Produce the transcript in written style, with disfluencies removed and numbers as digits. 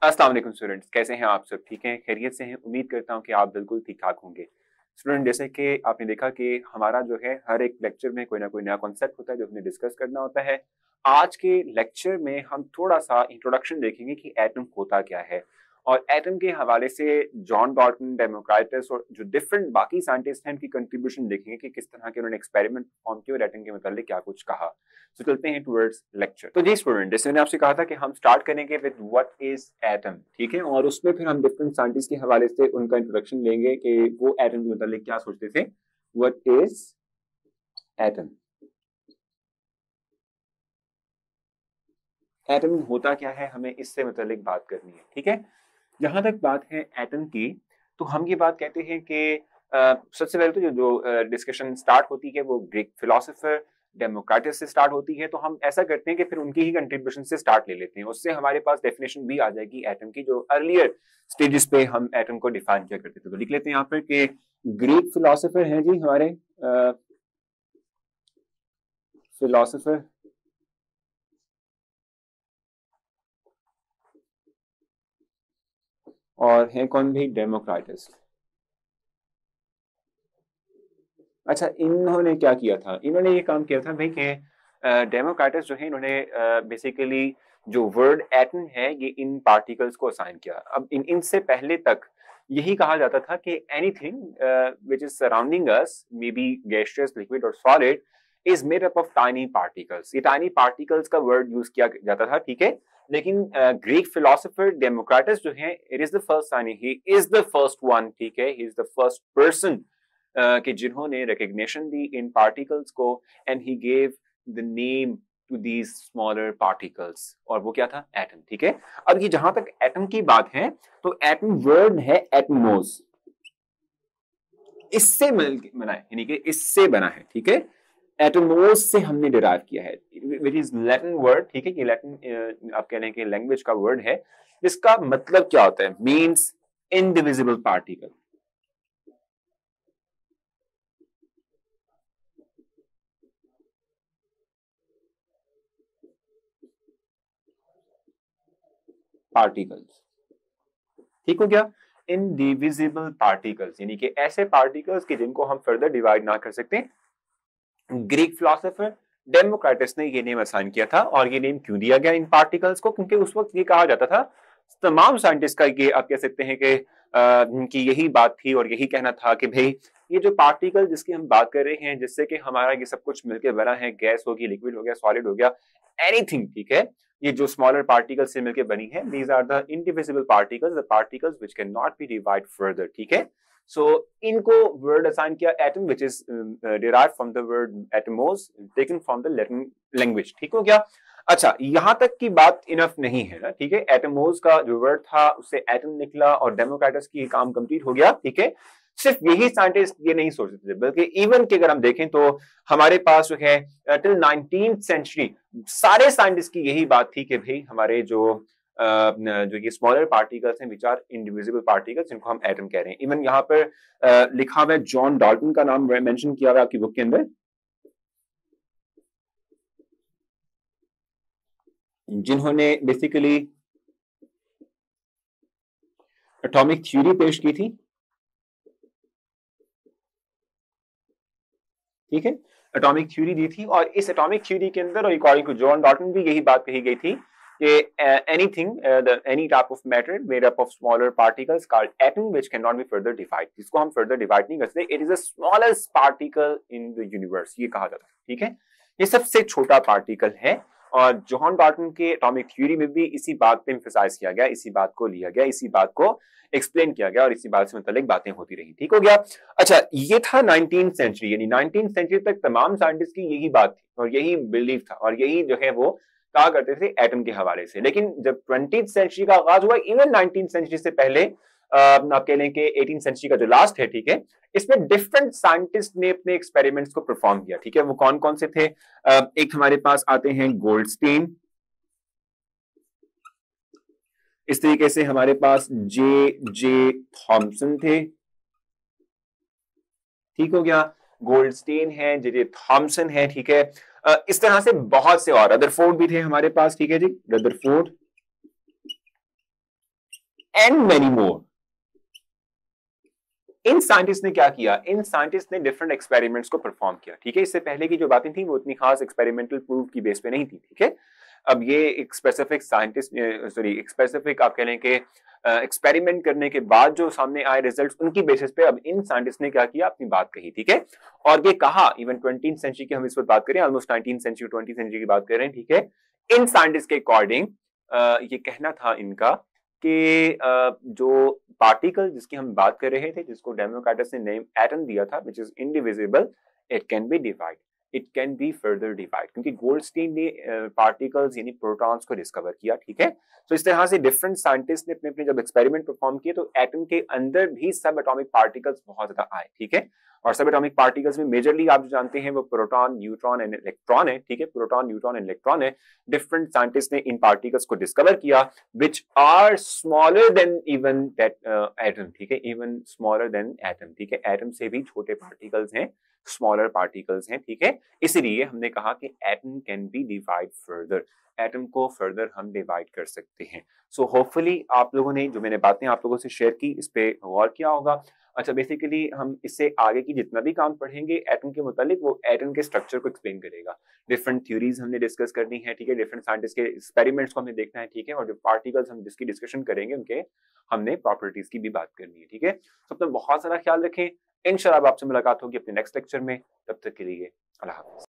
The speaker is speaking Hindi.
अस्सलाम वालेकुम स्टूडेंट्स, कैसे हैं आप सब? ठीक हैं, खैरियत से हैं? उम्मीद करता हूं कि आप बिल्कुल ठीक ठाक होंगे। स्टूडेंट, जैसे कि आपने देखा कि हमारा जो है हर एक लेक्चर में कोई ना कोई नया कॉन्सेप्ट होता है जो हमें डिस्कस करना होता है। आज के लेक्चर में हम थोड़ा सा इंट्रोडक्शन देखेंगे कि एटम होता क्या है, और एटम के हवाले से जॉन डॉल्टन, डेमोक्राइटस और जो डिफरेंट बाकी साइंटिस्ट हैं उनकी कंट्रीब्यूशन देखेंगे कि किस तरह के उन्होंने एक्सपेरिमेंट परफॉर्म किए और एटम के मतलब क्या कुछ कहा। तो चलते हैं टुवर्ड्स लेक्चर। तो जी स्टूडेंट, जैसे मैंने आपसे कहा था कि हम स्टार्ट करेंगे विद व्हाट इज एटम, ठीक है, और उसमें फिर हम डिफरेंट साइंटिस्ट के हवाले से उनका इंट्रोडक्शन लेंगे कि वो एटम के मतलब क्या सोचते थे। व्हाट इज एटम, एटम होता क्या है, हमें इससे मतलब बात करनी है, ठीक है। जहां तक बात है एटम की, तो हम ये बात कहते हैं कि सबसे पहले तो जो डिस्कशन स्टार्ट होती है वो ग्रीक फिलोसोफर डेमोक्राटस से स्टार्ट होती है। तो हम ऐसा करते हैं कि फिर उनकी ही कंट्रीब्यूशन से स्टार्ट ले लेते हैं, उससे हमारे पास डेफिनेशन भी आ जाएगी एटम की, जो अर्लियर स्टेजेस पे हम एटम को डिफाइन किया करते थे। तो लिख लेते हैं यहाँ पर कि ग्रीक फिलोसोफर हैं जी हमारे फिलोसोफर, और हैं कौन भी, डेमोक्राटस। अच्छा, इन्होंने क्या किया था, इन्होंने ये काम किया था भाई कि डेमोक्राटस जो है इन्होंने बेसिकली जो वर्ड एटम है ये इन पार्टिकल्स को असाइन किया। अब इनसे पहले तक यही कहा जाता था कि anything which is surrounding us, may be gaseous, liquid और solid, is made up of tiny particles. ये टाइनी पार्टिकल्स का वर्ड यूज किया जाता था, ठीक है। लेकिन ग्रीक फिलोसोफर डेमोक्राटस जो है, it is the first, he is the first one, ठीक है, he is the first person कि जिन्होंने रिकग्निशन दी इन पार्टिकल्स को, and he gave the name to these smaller particles, और वो क्या था, एटम, ठीक है। अब ये जहां तक एटम की बात है, तो एटम वर्ड है एटमोस, इससे बना है, यानी कि इससे बना है, ठीक है। एटमोस से हमने डिराइव किया है, विच इज लैटिन वर्ड, ठीक है। कि लैटिन आप कह रहे हैं कि लैंग्वेज का वर्ड है, जिसका मतलब क्या होता है, मीन्स इनडिविजिबल पार्टिकल। पार्टिकल्स, ठीक हो गया। इनडिविजिबल पार्टिकल्स यानी कि ऐसे पार्टिकल्स के जिनको हम फर्दर डिवाइड ना कर सकते। ग्रीक फिलोसोफर डेमोक्राटस ने ये नेम असाइन किया था, और ये नेम क्यों दिया गया इन पार्टिकल्स को, क्योंकि उस वक्त ये कहा जाता था, तमाम साइंटिस्ट का ये आप कह सकते हैं कि यही बात थी और यही कहना था कि भाई ये जो पार्टिकल जिसकी हम बात कर रहे हैं, जिससे कि हमारा ये सब कुछ मिलकर बना है, गैस होगी, लिक्विड हो गया, सॉलिड हो गया, एनीथिंग, ठीक है, ये जो स्मॉलर पार्टिकल से मिलकर बनी है, these are the indivisible particles, the particles which can not be divide further, ठीक है। सो इनको वर्ड असाइन किया atom, which is derived from the word atomos, taken from the Latin language, ठीक हो गया। अच्छा, यहां तक की बात इनफ नहीं है ना, ठीक है। एटमोस का जो वर्ड था उससे एटम निकला और डेमोक्राटस की काम कंप्लीट हो गया, ठीक है। सिर्फ यही साइंटिस्ट ये नहीं सोचते थे, बल्कि इवन के अगर हम देखें तो हमारे पास जो है टिल 19th सेंचुरी सारे साइंटिस्ट की यही बात थी कि भाई हमारे जो ये स्मॉलर पार्टिकल्स हैं, विच आर इंडिविजिबल पार्टिकल्स, इनको हम एटम कह रहे हैं। इवन यहाँ पर लिखा हुआ है, जॉन डाल्टन का नाम मेंशन किया हुआ है आपकी बुक के अंदर, जिन्होंने बेसिकली एटॉमिक थ्योरी पेश की थी, ठीक है। एटॉमिक थ्योरी दी थी, और इस एटॉमिक थ्योरी के अंदर और अकॉर्डिंग टू जॉन डॉल्टन भी यही बात कही गई थी कि anything, any type of matter made up of smaller particles called atom which can not be further divide, जिसको हम फर्दर डिवाइड नहीं कर सकते, it is the smallest particle in the universe, ये कहा जाता है, ठीक है। ये सबसे छोटा पार्टिकल है, और जॉन डॉल्टन के एटॉमिक थ्योरी में भी इसी बात पे एम्फसाइज किया गया, इसी बात को लिया गया, इसी बात को एक्सप्लेन किया गया, और इसी बात से मतलब बातें होती रही, ठीक हो गया। अच्छा, ये था 19th सेंचुरी, यानी 19th सेंचुरी तक तमाम साइंटिस्ट की यही बात थी और यही बिलीफ था, और यही जो है वो कहा करते थे एटम के हवाले से। लेकिन जब 20th सेंचुरी का आगाज हुआ, इवन 19th सेंचुरी से पहले, आप कह लें कि 18th सेंचुरी का जो लास्ट है, ठीक है, इसमें डिफरेंट साइंटिस्ट ने अपने एक्सपेरिमेंट्स को परफॉर्म किया, ठीक है। वो कौन कौन से थे? एक हमारे पास आते हैं गोल्डस्टीन, इस तरीके से हमारे पास जे जे थॉमसन थे, ठीक हो गया। गोल्डस्टीन है, जे जे थॉमसन है, ठीक है। इस तरह से बहुत से और, रदरफोर्ड भी थे हमारे पास, ठीक है जी, रदरफोर्ड, एंड मेनी मोर। इन साइंटिस्ट ने क्या किया, इन साइंटिस्ट ने डिफरेंट एक्सपेरिमेंट्स को परफॉर्म किया, ठीक है। इससे पहले की जो बातें थी वो इतनी खास एक्सपेरिमेंटल प्रूफ की बेस पे नहीं थी, ठीक है। अब ये एक स्पेसिफिक साइंटिस्ट, सॉरी एक स्पेसिफिक आप कह लें कि एक्सपेरिमेंट करने के बाद जो सामने आए रिजल्ट्स, उनकी बेसिस पे अब इन साइंटिस्ट ने क्या किया, अपनी बात कही, ठीक है। और ये कहा, इवन 20th सेंचुरी की हम इस वक्त बात करें, almost 19th century 20th century की बात कर रहे हैं, ठीक है। इन साइंटिस्ट के अकॉर्डिंग ये कहना था इनका कि जो पार्टिकल जिसकी हम बात कर रहे थे, जिसको डेमोक्रिटस ने नेम एटम दिया था, which is indivisible, it can be divide, it can be further divide, क्योंकि गोल्डस्टीन ने पार्टिकल्स यानी प्रोटॉन्स को डिस्कवर किया, ठीक है। तो इस तरह से डिफरेंट साइंटिस्ट ने अपने अपने जब एक्सपेरिमेंट परफॉर्म किए तो एटम के अंदर भी सब एटॉमिक पार्टिकल्स बहुत ज्यादा आए, ठीक है। और सब एटॉमिक पार्टिकल्स में मेजरली आप जो जानते हैं वो प्रोटॉन, न्यूट्रॉन एंड इलेक्ट्रॉन है, ठीक है। प्रोटॉन, न्यूट्रॉन एंड इलेक्ट्रॉन है। डिफरेंट साइंटिस्ट ने इन पार्टिकल्स को डिस्कवर किया which are smaller than even that atom, ठीक है, इवन स्मॉलर देन एटम, ठीक है। एटम से भी छोटे पार्टिकल्स हैं, स्मॉलर पार्टिकल्स हैं, ठीक है। इसलिए हमने कहा कि atom can be divide further, atom को फर्दर हम डिवाइड कर सकते हैं। सो होपफुली आप लोगों ने जो मैंने बातें आप लोगों से शेयर की इस पे गौर किया होगा। अच्छा, बेसिकली हम इससे आगे की जितना भी काम पढ़ेंगे एटम के मुतालिक, वो एटम के स्ट्रक्चर को एक्सप्लेन करेगा। डिफरेंट थ्योरीज हमने डिस्कस करनी है, ठीक है। डिफरेंट साइंटिस्ट के एक्सपेरिमेंट्स को हमने देखना है, ठीक है। और जो पार्टिकल्स हम जिसकी डिस्कशन करेंगे उनके हमने प्रॉपर्टीज की भी बात करनी है, ठीक है। तो अपना बहुत सारा ख्याल रखें। इंशाल्लाह आपसे मुलाकात होगी अपने नेक्स्ट लेक्चर में। तब तक के लिए अल्लाह हाफ़िज़।